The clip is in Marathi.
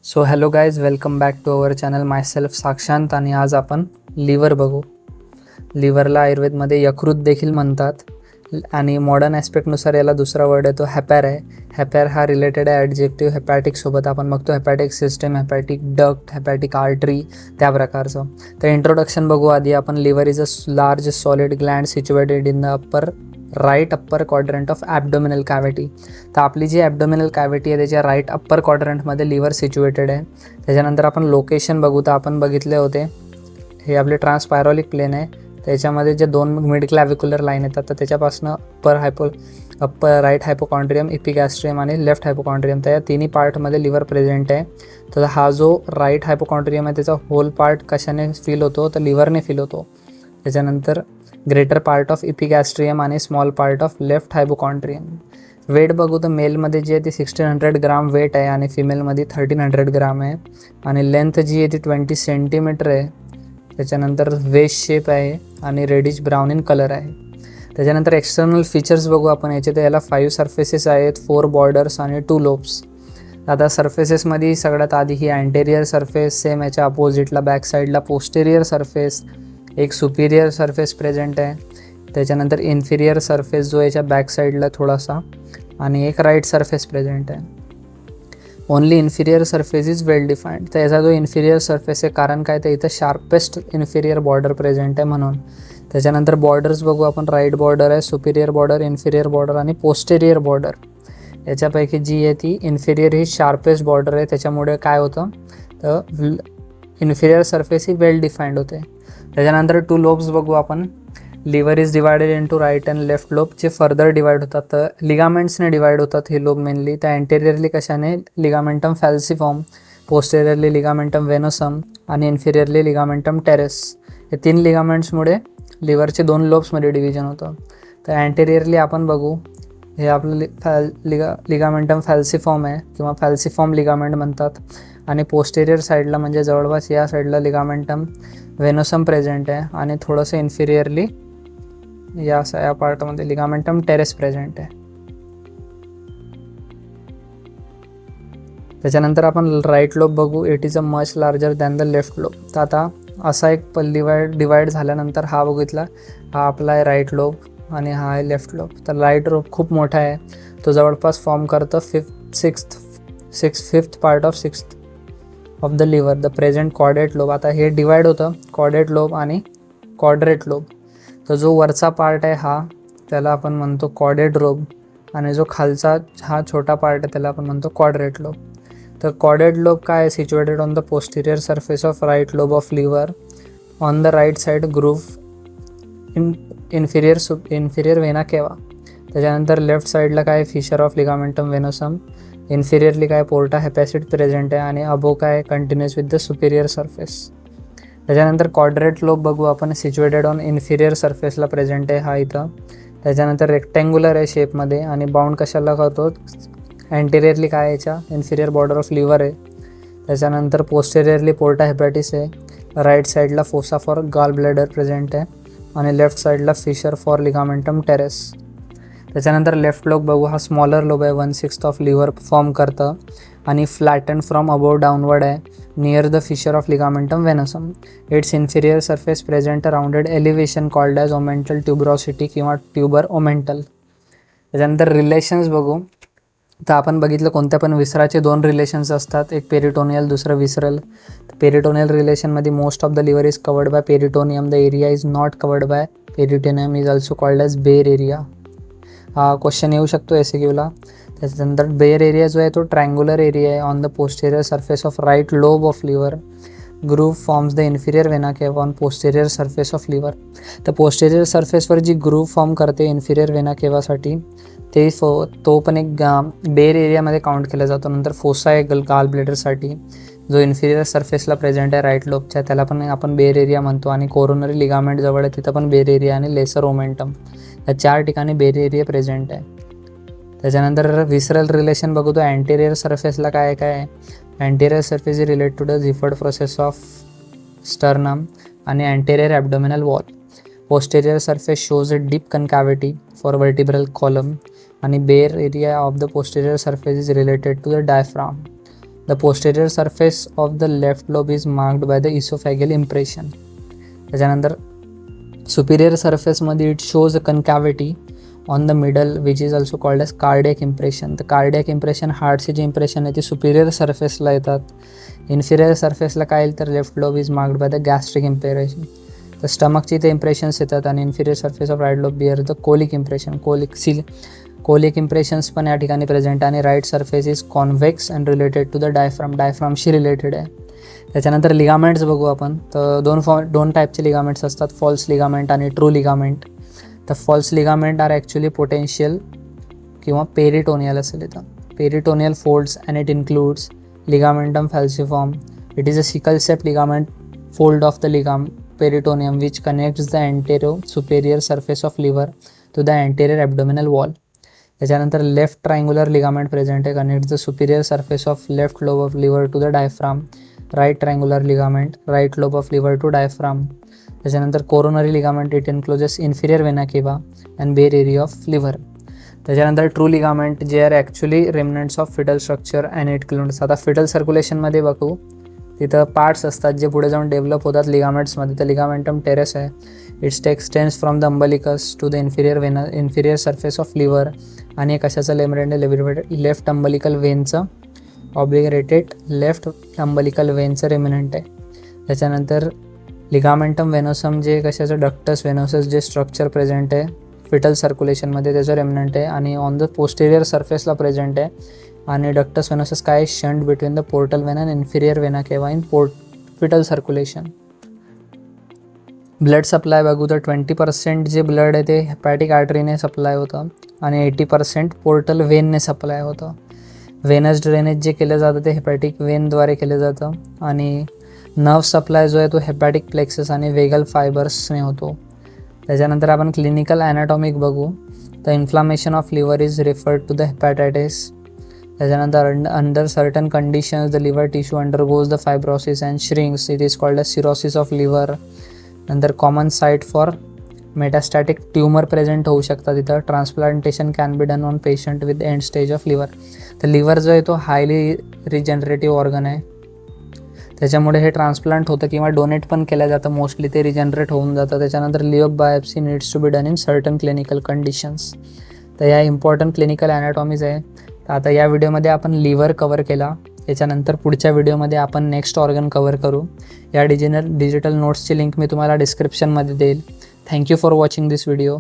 So hello guys, welcome back to our channel. Myself Sakshant. आणि आज आपण लिव्हर बघू. लिव्हरला आयुर्वेदमध्ये यकृत देखील म्हणतात आणि मॉडर्न ॲस्पेक्टनुसार याला दुसरा वर्ड आहे तो हॅपॅर आहे. हॅपॅर हा रिलेटेड आहे ॲडजेक्टिव्ह हॅपॅटिकसोबत. आपण बघतो hepatic system, hepatic duct, hepatic artery, त्या प्रकारचं. तर इंट्रोडक्शन बघू आधी आपण. Liver is a large solid gland situated in the right upper quadrant of abdominal cavity. तर आपली जी ॲबडोमिनल कॅव्हिटी आहे त्याच्या राईट अप्पर क्वाड्रंटमध्ये लिव्हर सिच्युएटेड आहे. त्याच्यानंतर आपण लोकेशन बघू. तर आपण बघितले होते हे आपले ट्रान्सपायरोलिक प्लेन आहे, त्याच्यामध्ये जे दोन मिड क्लॅव्हिक्युलर लाईन येतात तर त्याच्यापासून अप्पर राईट हायपोकॉन्ड्रियम, इपिगॅस्ट्रियम आणि लेफ्ट हायपोकॉन्ड्रियम, तर या तिन्ही पार्टमध्ये लिव्हर प्रेझेंट आहे. तर हा जो राईट हायपोकॉन्ड्रियम आहे त्याचा होल पार्ट कशाने फील होतो तर लिव्हरने फील होतो. त्याच्यानंतर ग्रेटर पार्ट ऑफ इपिगॅस्ट्रियम आणि small part of left hypochondrium. Weight बघू तर मेलमध्ये जी आहे ती 1600 ग्राम वेट आहे आणि फिमेलमध्ये 1300 ग्राम आहे. आणि लेंथ जी आहे ती 20 सेंटीमीटर आहे. त्याच्यानंतर वेस्ट शेप आहे आणि रेडिश ब्राऊन इन कलर आहे. त्याच्यानंतर एक्सटर्नल फीचर्स बघू आपण याचे. तर याला 5 सर्फेसेस आहेत, 4 बॉर्डर्स आणि 2 लोब्स. आता सर्फेसेसमध्ये सगळ्यात आधी ही अँटेरियर सर्फेस, सेम याच्या अपोजिटला बॅक साईडला पोस्टेरियर सर्फेस, एक सुपिरियर सर्फेस प्रेझेंट आहे. त्याच्यानंतर इन्फिरियर सर्फेस जो याच्या बॅक साईडला थोडासा, आणि एक राईट सर्फेस प्रेझेंट आहे. Only inferior surface is well defined. तर याचा जो इन्फिरियर सर्फेस आहे, कारण काय तर इथं शार्पेस्ट इन्फिरियर बॉर्डर प्रेझेंट आहे म्हणून. त्याच्यानंतर बॉर्डर्स बघू आपण. राईट बॉर्डर आहे, सुपिरियर बॉर्डर, इन्फिरियर बॉर्डर आणि पोस्टेरियर बॉर्डर. याच्यापैकी जी आहे ती इन्फिरियर ही शार्पेस्ट बॉर्डर आहे. त्याच्यामुळे काय होतं तर इन्फिरियर सर्फेस ही वेल डिफाईंड होते. त्याच्यानंतर 2 लोब्स बघू आपण. Liver is divided into right and left lobe, जे फर्दर डिवाइड होतात. तर लिगामेंट्सने डिवाइड होतात हे लोब मेनली. त्या अँटेरियरली कशाने, लिगामेंटम फॅल्सिफॉर्म, पोस्टेरियरली लिगामेंटम वेनोसम आणि इन्फिरियरली लिगामेंटम टेरेस. हे 3 लिगामेंट्समुळे लिव्हरचे 2 लोब्समध्ये डिव्हिजन होतं. तर अँटेरियरली आपण बघू. हे आपलं लिगामेंटम फॅल्सिफॉर्म आहे किंवा फॅल्सिफॉर्म लिगामेंट म्हणतात. आणि पोस्टेरियर साईडला म्हणजे जवळपास या साईडला लिगामेंटम वेनोसम प्रेझेंट आहे. आणि थोडंसं इन्फिरियरली या पार्टमध्ये लिगामेंटम टेरेस प्रेझेंट आहे. त्याच्यानंतर आपण राईट लोब बघू. It is a much larger than the left lobe. तर आता असा एक डिवाइड झाल्यानंतर हा बघितला, हा आपला आहे राईट लोब आणि हा आहे लेफ्ट लोब. तर राईट लोब खूप मोठा आहे, तो जवळपास फॉर्म करतो fifth part of the liver, the present caudate lobe. आता हे डिवाइड होतं कॉर्डेट लोब आणि क्वाड्रेट लोब. तर जो वरचा पार्ट आहे हा त्याला आपण म्हणतो कॉर्डेट लोब, आणि जो खालचा हा छोटा पार्ट आहे त्याला आपण म्हणतो क्वाड्रेट लोब. तर कॉर्डेट लोब काय आहे, situated on the posterior surface of right lobe of liver on the right side groove inferior vena cava. त्याच्यानंतर लेफ्ट साईडला काय, fissure of ligamentum venosum. Inferiorly काय, पोर्टा हेपॅसिट प्रेझेंट आहे. आणि अबो काय, continuous with the superior surface. त्याच्यानंतर क्वाड्रेट लोब बघू आपण. सिच्युएटेड ऑन इन्फिरियर सर्फेसला प्रेझेंट आहे हा इथं. त्याच्यानंतर रेक्टँग्युलर आहे शेपमध्ये आणि बाउंड कशाला करतो, अँटेरियरली काय याच्या इन्फिरियर बॉर्डर ऑफ लिव्हर आहे. त्याच्यानंतर पोस्टेरियरली पोर्टा हेपॅटिस आहे. राईट साईडला fossa for gall bladder present आहे आणि लेफ्ट साईडला फिशर फॉर लिगामेंटम टेरेस. त्याच्यानंतर लेफ्ट लोब बघू. हा स्मॉलर लोब आहे, 1/6 ऑफ लिव्हर फॉर्म करतं आणि फ्लॅटन फ्रॉम अबोव डाऊनवर्ड आहे near the fissure of ligamentum venosum. Its inferior surface present rounded elevation called as omental tuberosity किंवा ट्युबर ओमेंटल. त्याच्यानंतर रिलेशन्स बघू. तर आपण बघितलं कोणत्या पण विसराचे 2 रिलेशन्स असतात, एक पेरिटोनियल, दुसरं विसरल. पेरिटोनियल रिलेशनमध्ये most of the liver is covered by peritoneum. The area is not covered by peritoneum is also called as bare area. हा क्वेश्चन येऊ शकतो एसक्यूला. त्याच्यानंतर बेअर एरिया जो आहे तो ट्रँग्युलर एरिया आहे on the posterior surface of right lobe of liver. Groove forms the inferior vena cava on posterior surface of liver. तर पोस्टेरियर सर्फेसवर जी ग्रूव्ह फॉर्म करते इन्फिरियर वेना केवासाठी तो पण एक बेअर एरियामध्ये काउंट केला जातो. नंतर फोसा आहे गॉल ब्लॅडरसाठी, जो इन्फिरियर सर्फेसला प्रेझेंट आहे राईट लोबच्या, त्याला पण आपण बेअर एरिया म्हणतो. आणि कोरोनरी लिगामेंट जवळ आहे तिथं पण बेअर एरिया आणि लेसर ओमेंटम, या 4 ठिकाणी बेअर एरिया प्रेझेंट आहे. त्याच्यानंतर विसरल रिलेशन बघू. तो अँटेरियर सर्फेसला काय आहे, anterior surface is relate to the xiphoid process of sternum आणि anterior abdominal wall. Posterior surface shows a deep concavity for vertebral column आणि bare area of the posterior surface is related to the diaphragm. The posterior surface of the left lobe is marked by the oesophageal impression. त्याच्यानंतर सुपिरियर सर्फेसमध्ये it shows a concavity on the middle which is also called as cardiac impression. तर कार्डियक इम्प्रेशन हार्टचे जे इम्प्रेशन आहे ते सुपिरियर सर्फेसला येतात. इन्फिरियर सर्फेसला काय येईल तर left lobe is marked by the gastric impression. तर स्टमकची ते इम्प्रेशन्स येतात आणि inferior surface of right lobe bear the colic impression. Colic impressions पण या ठिकाणी प्रेझेंट आणि right surface is convex and related to the डायफ्रामशी रिलेटेड आहे. त्याच्यानंतर लिगामेंट्स बघू आपण. तर दोन टाईपचे लिगामेंट्स असतात, फॉल्स लिगामेंट आणि ट्रू लिगामेंट. तर false ligament are actually potential किंवा पेरिटोनियल असेल इथं. Peritoneal folds and it includes ligamentum falciform. It is a sickle shape ligament fold of the peritoneum which connects the anterior superior surface of liver to the anterior abdominal wall. त्याच्यानंतर लेफ्ट ट्रायंगुलर लिगामेंट प्रेझेंट आहे, connects the superior surface of left lobe of liver to the diaphragm. Right triangular ligament right lobe of liver to diaphragm. त्याच्यानंतर coronary ligament it includes inferior vena cava and bare area of liver. त्याच्यानंतर ट्रू लिगामेंट जे are actually remnants of fetal structure and it includes. आता फिटल सर्क्युलेशनमध्ये बघू तिथं पार्ट्स असतात जे पुढे जाऊन डेव्हलप होतात लिगामेंट्समध्ये. तर लिगामेंटम टेरेस आहे, its extends from the umbilicus to the inferior surface of liver. आणि एक कशाचं लेमिनेंट लेफ्ट अंबलिकल वेनचं ऑब्लिगरेटेड लेफ्ट अंबलिकल वेनचं रेमिनंट आहे. त्याच्यानंतर लिगामेंटम वेनोसम जे कशाचं डक्टस वेनोसस जे स्ट्रक्चर प्रेझेंट आहे फिटल सर्क्युलेशनमध्ये त्याचं रेमिनंट आहे आणि ऑन द पोस्टेरियर सर्फेसला प्रेझेंट आहे. आणि डक्टस वेनोसस काय shunt between the portal vein and inferior vena cava in fetal circulation. Blood supply बघू तर 20% जे ब्लड आहे ते हेपॅटिक आर्टरीने सप्लाय होतं आणि 80% पोर्टल वेनने सप्लाय होतं. वेनस ड्रेनेज जे केलं जातं ते हेपॅटिक वेनद्वारे केलं जातं आणि नर्व सप्लाय जो आहे तो हेपॅटिक प्लेक्सस आणि वेगल फायबर्सने होतो. त्याच्यानंतर आपण क्लिनिकल ॲनाटॉमिक बघू तर inflammation of liver is referred to the hepatitis. त्याच्यानंतर under certain conditions the liver tissue undergoes the fibrosis and shrinks. It is called the cirrhosis of liver. नंतर common site for metastatic tumour present होऊ शकतात तिथं. Transplantation can be done on patient with end stage of liver. तर लिव्हर जो आहे तो हायली रिजनरेटिव्ह ऑर्गन आहे, त्याच्यामुळे हे ट्रान्सप्लांट होतं किंवा डोनेट पण केलं जातं. मोस्टली ते रिजनरेट होऊन जातं. त्याच्यानंतर liver biopsy needs to be done in certain clinical conditions. तर या इम्पॉर्टंट क्लिनिकल ॲनाटॉमीज आहे. तर आता या व्हिडिओमध्ये आपण लिव्हर कवर केला. याच्यानंतर पुढच्या व्हिडिओमध्ये आपण नेक्स्ट ऑर्गन कवर करू. या डिजिटल नोट्सची लिंक मी तुम्हाला डिस्क्रिप्शनमध्ये देईल. Thank you for watching this video.